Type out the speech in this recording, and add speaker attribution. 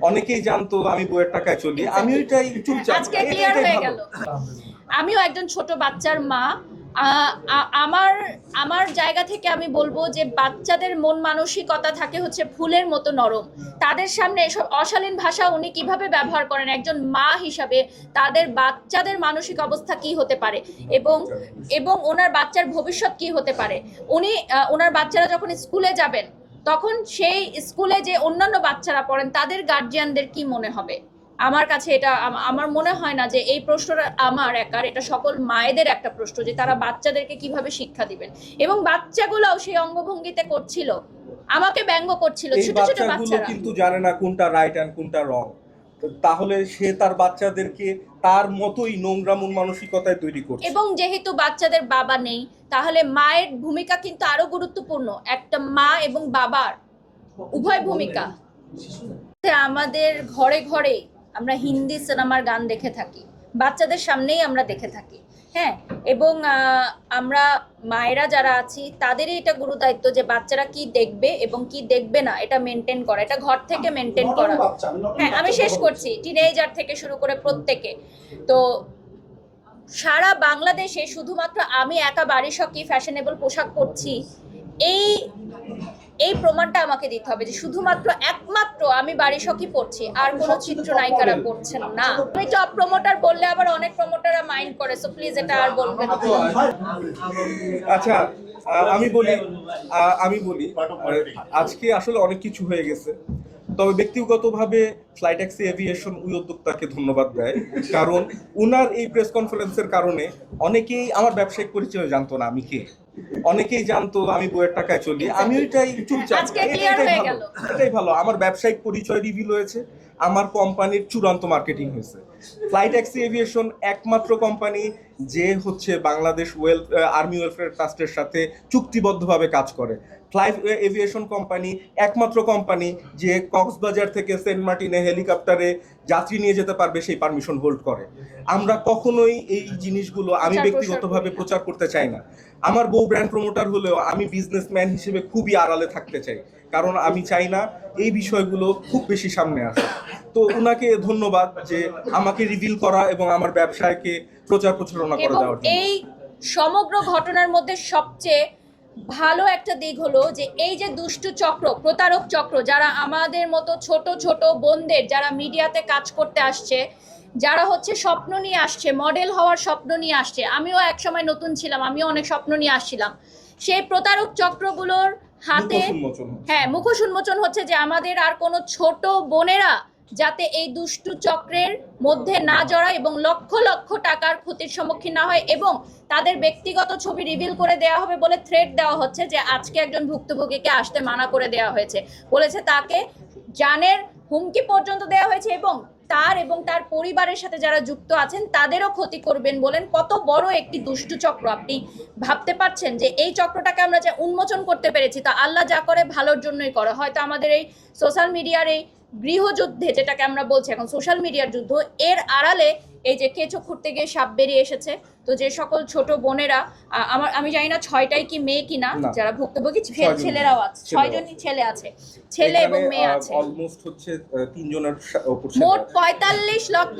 Speaker 1: অনেকেই জানতো আমি বইয়ের টাকায় চলি, আমি ওইটাই চুপচাপ।
Speaker 2: আজকে ক্লিয়ার হয়ে গেল। আমিও একজন ছোট বাচ্চার মা। আমার আমার জায়গা থেকে আমি বলবো যে বাচ্চাদের মন মানসিকতা থাকে হচ্ছে ফুলের মতো নরম। তাদের সামনে এসব অশালীন ভাষা উনি কিভাবে ব্যবহার করেন একজন মা হিসাবে, তাদের বাচ্চাদের মানসিক অবস্থা কি হতে পারে এবং এবং ওনার বাচ্চার ভবিষ্যৎ কি হতে পারে। উনি ওনার বাচ্চারা যখন স্কুলে যাবেন তখন সেই স্কুলে যে অন্যান্য বাচ্চারা পড়েন তাদের গার্জিয়ানদের কি মনে হবে। আমার কাছে এটা আমার মনে হয় না যে এই প্রশ্নটা আমার একার, এটা সকল মায়েদের একটা প্রশ্ন যে তারা বাচ্চাদেরকে কিভাবে শিক্ষা দিবেন। এবং বাচ্চাগুলোও সেই অঙ্গভঙ্গিতে করছিল, আমাকে ব্যঙ্গ করছিল, ছোট ছোট বাচ্চারা
Speaker 1: কিন্তু জানে না কোনটা রাইট এন্ড কোনটা রং। তাহলে সে তার বাচ্চাদেরকে তার মতোই নোংরা মন মানসিকতায় তৈরি করছে।
Speaker 2: এবং যেহেতু বাচ্চাদের বাবা নেই, তাহলে মায়ের ভূমিকা কিন্তু আরো গুরুত্বপূর্ণ। একটা মা এবং বাবার উভয় ভূমিকা। আমাদের ঘরে ঘরে আমরা হিন্দি সিনেমার গান দেখে থাকি, বাচ্চাদের সামনেই আমরা দেখে থাকি। হ্যাঁ, এবং আমরা মায়েরা যারা আছি তাদেরই এটা গুরু দায়িত্ব যে বাচ্চারা কি দেখবে এবং কি দেখবে না এটা মেনটেন করা, এটা ঘর থেকে মেনটেন করা। হ্যাঁ, আমি শেষ করছি। টিনেজার থেকে শুরু করে প্রত্যেকে। তো সারা বাংলাদেশে শুধুমাত্র আমি একা বাড়িসকি ফ্যাশনেবল পোশাক পরছি এই এই প্রমাণটা আমাকে দিতে হবে যে শুধুমাত্র একমাত্র আমি বাড়িসকি পড়ছি, আর কোনো চিত্রনায়িকারা পড়ছেন না। আমি টপ প্রমোটার বললে আবার অনেক প্রমোটাররা মাইন্ড করে, সো প্লিজ এটা আর বলবেন না।
Speaker 1: আচ্ছা, আমি বলি আজকে আসলে অনেক কিছু হয়ে গেছে, তবে ব্যক্তিগতভাবে ফ্লাইট ট্যাক্সি এভিয়েশন ওই উদ্যোক্তাকে ধন্যবাদ দেয়, কারণ উনার এই প্রেস কনফারেন্সের কারণে অনেকেই আমার ব্যবসায়িক পরিচয় জানতো না আমি কে। অনেকেই জানতো আমি বইয়ের টাকায় চলি, আমি ওইটাই চুপচাপ। এটাই ভালো, আমার ব্যবসায়িক পরিচয় রিভিল হয়েছে, আমার কোম্পানির চূড়ান্ত মার্কেটিং হয়েছে। ফ্লাইট ট্যাক্সি এভিয়েশন একমাত্র কোম্পানি যে হচ্ছে বাংলাদেশ আর্মি ওয়েলফেয়ার ট্রাস্টের সাথে চুক্তিবদ্ধভাবে কাজ করে। ফ্লাইট এভিয়েশন কোম্পানি একমাত্র কোম্পানি যে কক্সবাজার থেকে সেন্ট মার্টিনে হেলিকপ্টারে যাত্রী নিয়ে যেতে পারবে সেই পারমিশন হোল্ড করে। আমরা কখনোই এই জিনিসগুলো আমি ব্যক্তিগতভাবে প্রচার করতে চাই না। আমার বউ ব্র্যান্ড প্রমোটার হলেও আমি বিজনেসম্যান হিসেবে খুবই আড়ালে থাকতে চাই, কারণ আমি চাই না এই বিষয়গুলো খুব বেশি সামনে আসে। তো উনাকে ধন্যবাদ যে আমাকে রিভিল করা এবং আমার ব্যবসায়কে প্রচার প্রচারণা করে দেওয়ার জন্য।
Speaker 2: এই সমগ্র ঘটনার মধ্যে সবচেয়ে ভালো একটা দিক হলো যে এই যে দুষ্টু চক্র, প্রতারক চক্র, যারা আমাদের মতো ছোট ছোট বোনদের যারা মিডিয়াতে কাজ করতে আসছে, যারা হচ্ছে স্বপ্ন নিয়ে আসছে, মডেল হওয়ার স্বপ্ন নিয়ে আসছে, আমিও এক সময় নতুন ছিলাম, আমিও অনেক স্বপ্ন নিয়ে আসছিলাম, সেই প্রতারক চক্রগুলোর হাতে মুখোশ উন্মোচন হচ্ছে যে আমাদের আর কোনো ছোট বোনেরা যাতে এই দুষ্টু চক্রের মধ্যে না জড়ায় এবং লক্ষ লক্ষ টাকার ক্ষতির সম্মুখীন না হয়। এবং তাদের ব্যক্তিগত ছবি রিভিল করে দেওয়া হবে বলে থ্রেট দেওয়া হচ্ছে যে আজকে একজন ভুক্তভোগীকে আসতে মানা করে দেওয়া হয়েছে, বলেছে তাকে জানের হুমকি পর্যন্ত দেওয়া হয়েছে এবং তার পরিবারের সাথে যারা যুক্ত আছেন তাদেরও ক্ষতি করবেন বলেন। কত বড় একটি দুষ্টু চক্র, আপনি ভাবতে পারছেন যে এই চক্রটাকে আমরা যে উন্মোচন করতে পেরেছি তা আল্লাহ যা করে ভালোর জন্যই করে। হয়তো আমাদের এই সোশ্যাল মিডিয়ার এই গৃহযুদ্ধে, যেটাকে আমরা বলছি এখন সোশ্যাল মিডিয়ার যুদ্ধ, এর আড়ালে এই যে কেঁচো খুঁড়তে গিয়ে সাপ বেরিয়ে এসেছে। তো যে সকল ছোট বোনেরা, আমি জানি না 6টাই কি মেয়ে কিনা যারা ভুক্তভোগী, ছেলেরাও আছে, 6জনই ছেলে আছে, ছেলে এবং মেয়ে আছে,
Speaker 1: অলমোস্ট হচ্ছে 3 জনের
Speaker 2: মোট 45 লক্ষ